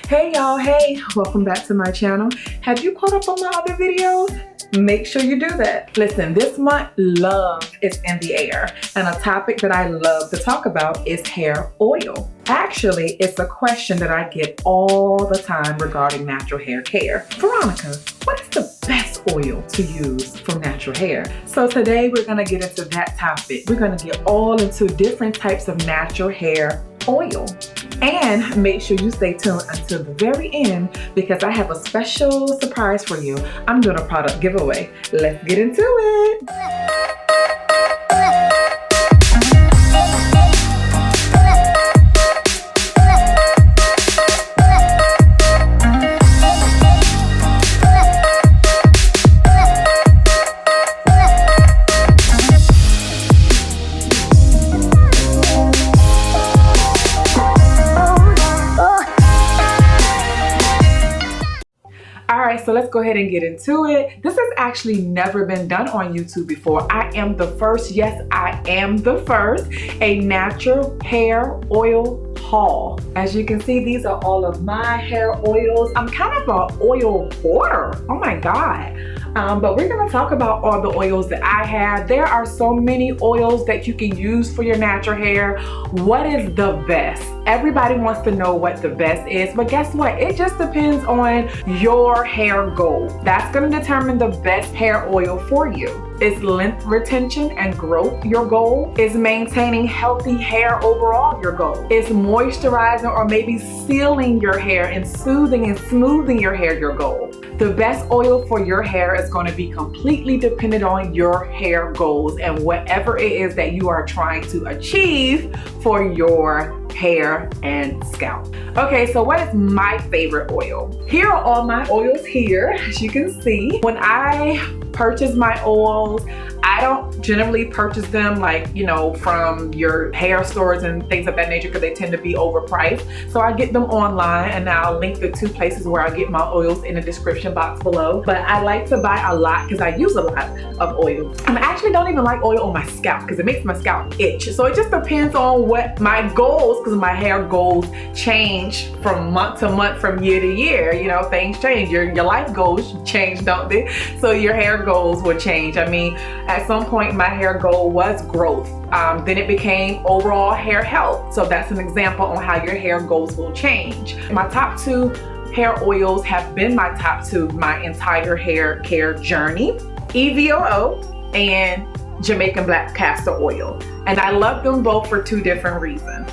Hey y'all, hey, welcome back to my channel. Have you caught up on my other videos? Make sure you do that. Listen, this month, love is in the air, and a topic that I love to talk about is hair oil. Actually, it's a question that I get all the time regarding natural hair care. Veronica, what is the best oil to use for natural hair? So today we're gonna get into that topic. We're gonna get all into different types of natural hair oil. And make sure you stay tuned until the very end because I have a special surprise for you. I'm doing a product giveaway. Let's get into it. Alright, so let's go ahead and get into it. This has actually never been done on YouTube before. I am the first, yes, I am the first, a natural hair oil haul. As you can see, these are all of my hair oils. I'm kind of an oil hoarder. Oh my God. But we're gonna talk about all the oils that I have. There are so many oils that you can use for your natural hair. What is the best? Everybody wants to know what the best is, but guess what? It just depends on your hair goal. That's gonna determine the best hair oil for you. Is length retention and growth your goal? Is maintaining healthy hair overall your goal? Is moisturizing or maybe sealing your hair and soothing and smoothing your hair your goal? The best oil for your hair is going to be completely dependent on your hair goals and whatever it is that you are trying to achieve for your hair and scalp. Okay, so what is my favorite oil? Here are all my oils here, as you can see. When I purchase my oils, I don't generally purchase them like, you know, from your hair stores and things of that nature because they tend to be overpriced. So I get them online, and I'll link the two places where I get my oils in the description box below. But I like to buy a lot because I use a lot of oil. And I actually don't even like oil on my scalp because it makes my scalp itch. So it just depends on what my goals, because my hair goals change from month to month, from year to year. You know, things change. Your life goals change, don't they? So your hair goals will change. I mean, at some point my hair goal was growth. Then it became overall hair health. So that's an example on how your hair goals will change. My top two hair oils have been my top two my entire hair care journey. EVOO and Jamaican black castor oil. And I love them both for two different reasons.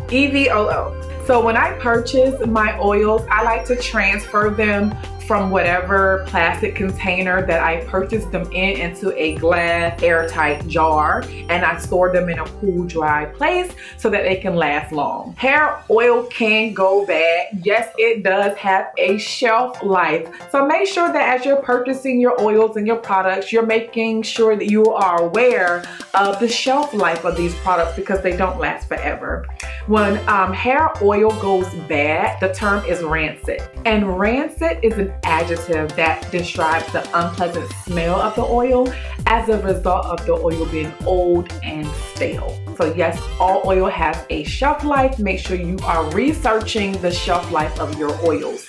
EVOO. So when I purchase my oils, I like to transfer them from whatever plastic container that I purchased them in into a glass airtight jar, and I store them in a cool, dry place so that they can last long. Hair oil can go bad. Yes, it does have a shelf life. So make sure that as you're purchasing your oils and your products, you're making sure that you are aware of the shelf life of these products because they don't last forever. When hair oil goes bad, the term is rancid. And rancid is an adjective that describes the unpleasant smell of the oil as a result of the oil being old and stale. So yes, all oil has a shelf life. Make sure you are researching the shelf life of your oils.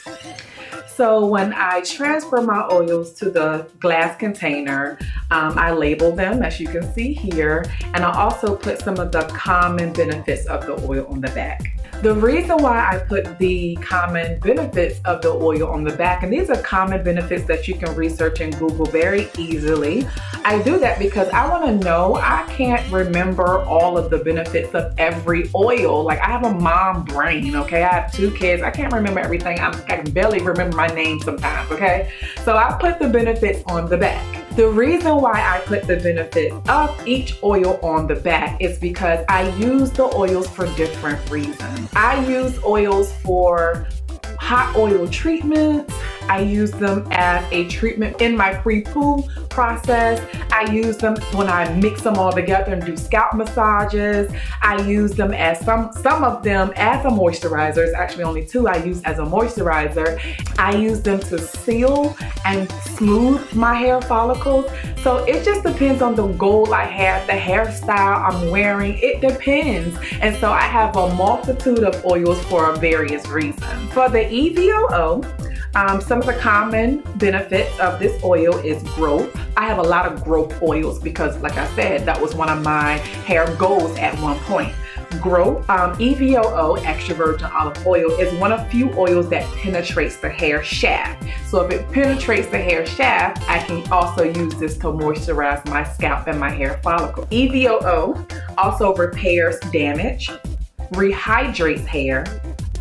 So when I transfer my oils to the glass container, I label them, as you can see here, and I also put some of the common benefits of the oil on the back. The reason why I put the common benefits of the oil on the back, and these are common benefits that you can research in Google very easily. I do that because I want to know, I can't remember all of the benefits of every oil. Like, I have a mom brain, okay? I have two kids. I can't remember everything. I can barely remember my name sometimes, okay? So I put the benefits on the back. The reason why I put the benefits of each oil on the back is because I use the oils for different reasons. I use oils for hot oil treatments. I use them as a treatment in my pre-poo process. I use them when I mix them all together and do scalp massages. I use them as some of them as a moisturizer. There's actually only 2 I use as a moisturizer. I use them to seal and smooth my hair follicles. So it just depends on the goal I have, the hairstyle I'm wearing. It depends. And so I have a multitude of oils for various reasons. For the EVOO, some of the common benefits of this oil is growth. I have a lot of growth oils because, like I said, that was one of my hair goals at one point. Growth. EVOO, extra virgin olive oil, is one of few oils that penetrates the hair shaft. So if it penetrates the hair shaft, I can also use this to moisturize my scalp and my hair follicle. EVOO also repairs damage, rehydrates hair,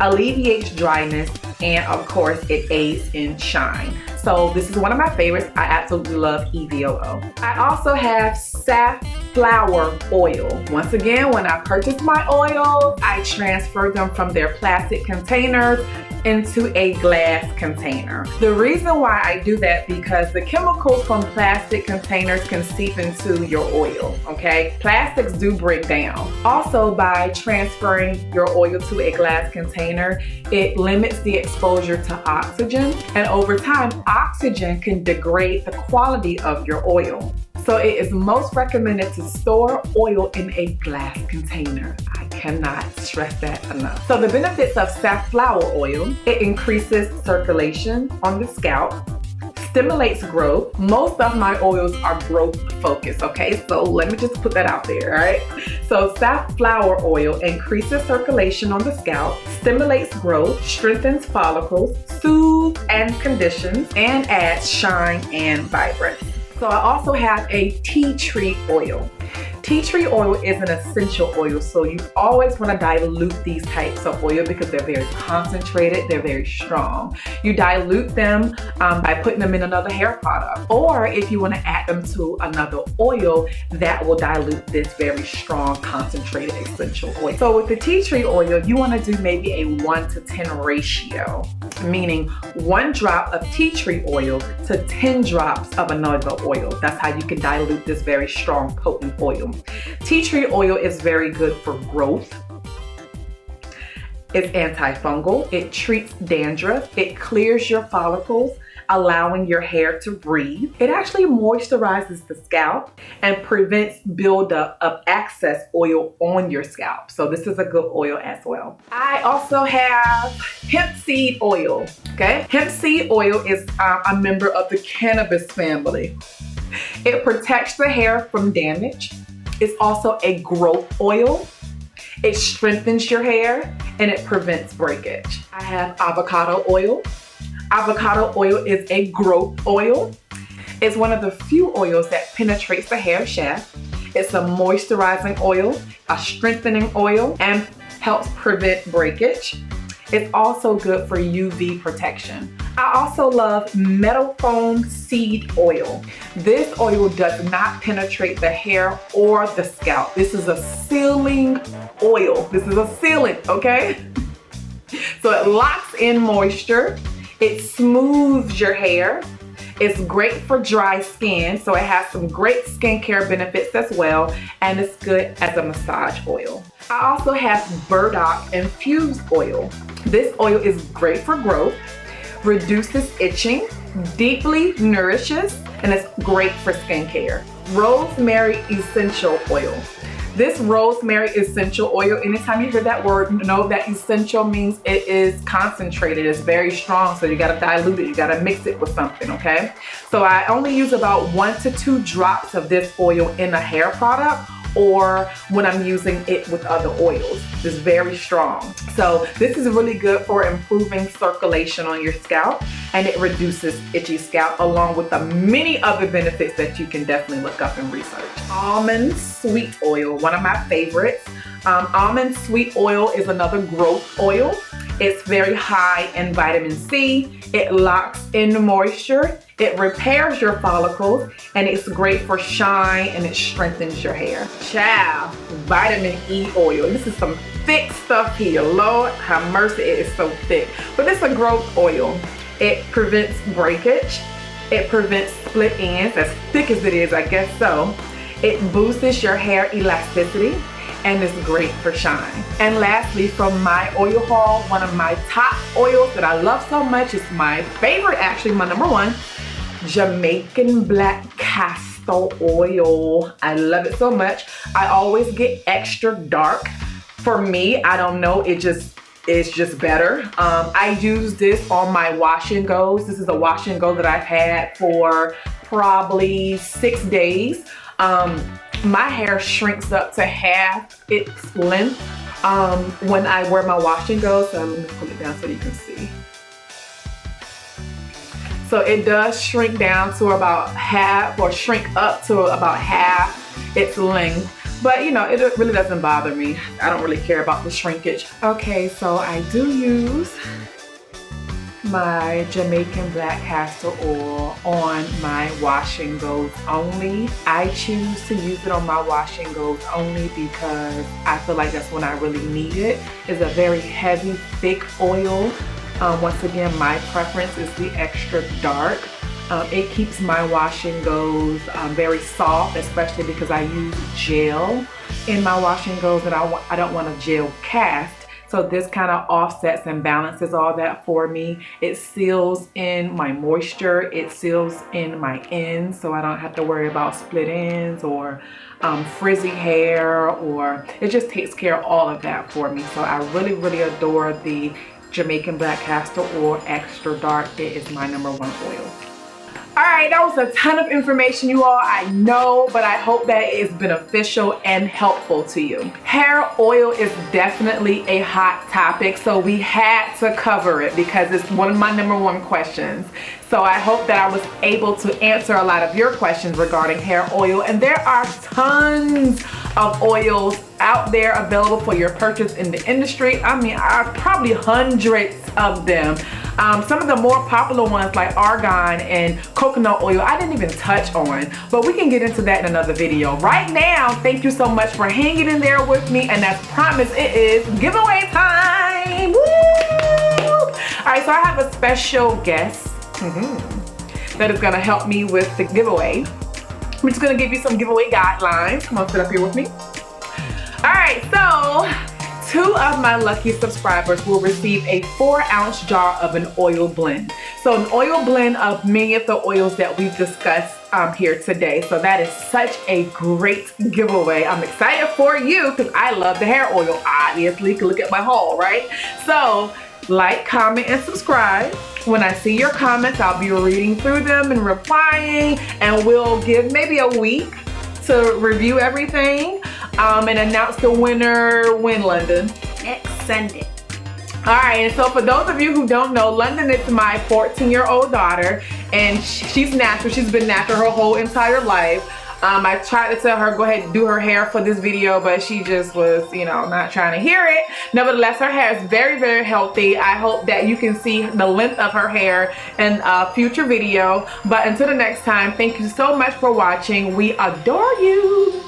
alleviates dryness, and of course it aids in shine. So this is one of my favorites. I absolutely love EVOO. I also have safflower oil. Once again, when I purchase my oils, I transfer them from their plastic containers into a glass container. The reason why I do that because the chemicals from plastic containers can seep into your oil, okay? Plastics do break down. Also, by transferring your oil to a glass container, it limits the exposure to oxygen, and over time, oxygen can degrade the quality of your oil. So it is most recommended to store oil in a glass container. I cannot stress that enough. So the benefits of safflower oil: it increases circulation on the scalp, stimulates growth. Most of my oils are growth focused, okay? So let me just put that out there, all right? So safflower oil increases circulation on the scalp, stimulates growth, strengthens follicles, soothes and conditions, and adds shine and vibrance. So I also have a tea tree oil. Tea tree oil is an essential oil, so you always want to dilute these types of oil because they're very concentrated, they're very strong. You dilute them by putting them in another hair product, or if you want to add them to another oil, that will dilute this very strong, concentrated essential oil. So with the tea tree oil, you want to do maybe a 1-to-10 ratio, meaning 1 drop of tea tree oil to 10 drops of another oil. That's how you can dilute this very strong, potent oil. Tea tree oil is very good for growth. It's antifungal. It treats dandruff. It clears your follicles, allowing your hair to breathe. It actually moisturizes the scalp and prevents buildup of excess oil on your scalp. So this is a good oil as well. I also have hemp seed oil, okay? Hemp seed oil is a member of the cannabis family. It protects the hair from damage. It's also a growth oil. It strengthens your hair and it prevents breakage. I have avocado oil. Avocado oil is a growth oil. It's one of the few oils that penetrates the hair shaft. It's a moisturizing oil, a strengthening oil, and helps prevent breakage. It's also good for UV protection. I also love metal foam seed oil. This oil does not penetrate the hair or the scalp. This is a sealing oil. This is a sealant, okay? So it locks in moisture. It smooths your hair. It's great for dry skin, so it has some great skincare benefits as well, and it's good as a massage oil. I also have burdock infused oil. This oil is great for growth, reduces itching, deeply nourishes, and it's great for skincare. Rosemary essential oil. This rosemary essential oil, anytime you hear that word, know that essential means it is concentrated. It's very strong, so you gotta dilute it. You gotta mix it with something, okay? So I only use about 1 to 2 drops of this oil in a hair product, or when I'm using it with other oils. It's very strong. So this is really good for improving circulation on your scalp, and it reduces itchy scalp, along with the many other benefits that you can definitely look up and research. Almond sweet oil, one of my favorites. Almond sweet oil is another growth oil. It's very high in vitamin C. It locks in moisture. It repairs your follicles, and it's great for shine, and it strengthens your hair. Child, vitamin E oil. This is some thick stuff here. Lord have mercy, it is so thick. But it's a growth oil. It prevents breakage. It prevents split ends, as thick as it is, I guess so. It boosts your hair elasticity and is great for shine. And lastly, from my oil haul, one of my top oils that I love so much, is my favorite, actually my number one, Jamaican black castor oil. I love it so much. I always get extra dark. For me, I don't know, it's just better. I use this on my wash and goes. This is a wash and go that I've had for probably 6 days. My hair shrinks up to half its length when I wear my wash and go. So I'm gonna pull it down so you can see. So it does shrink down to about half, or shrink up to about half its length. But you know, it really doesn't bother me. I don't really care about the shrinkage. Okay, so I do use my Jamaican black castor oil on my wash and goes only. I choose to use it on my wash and goes only because I feel like that's when I really need it. It's a very heavy, thick oil. Once again, my preference is the extra dark. It keeps my wash and goes very soft, especially because I use gel in my wash and goes, and I don't want a gel cast. So this kind of offsets and balances all that for me. It seals in my moisture, it seals in my ends, so I don't have to worry about split ends or frizzy hair, or it just takes care of all of that for me. So I really, really adore the Jamaican black castor oil extra dark. It is my number one oil. All right, that was a ton of information, you all, I know, but I hope that it is beneficial and helpful to you. Hair oil is definitely a hot topic, so we had to cover it because it's one of my number one questions. So I hope that I was able to answer a lot of your questions regarding hair oil, and there are tons of oils out there available for your purchase in the industry. I mean, probably hundreds of them. Some of the more popular ones like argan and coconut oil, I didn't even touch on, but we can get into that in another video. Right now, thank you so much for hanging in there with me, and as promised, it is giveaway time. Woo! All right, so I have a special guest that is gonna help me with the giveaway. I'm just gonna give you some giveaway guidelines. Come on, sit up here with me. All right, so 2 of my lucky subscribers will receive a 4-ounce jar of an oil blend. So an oil blend of many of the oils that we've discussed here today. So that is such a great giveaway. I'm excited for you because I love the hair oil. Obviously, you can look at my haul, right? So like, comment, and subscribe. When I see your comments, I'll be reading through them and replying, and we'll give maybe a week to review everything and announce the winner when, London? Next Sunday. All right, and so for those of you who don't know, London is my 14-year-old daughter, and she's natural. She's been natural her whole entire life. I tried to tell her go ahead and do her hair for this video, but she just was, you know, not trying to hear it. Nevertheless, her hair is very, very healthy. I hope that you can see the length of her hair in a future video. But until the next time, thank you so much for watching. We adore you.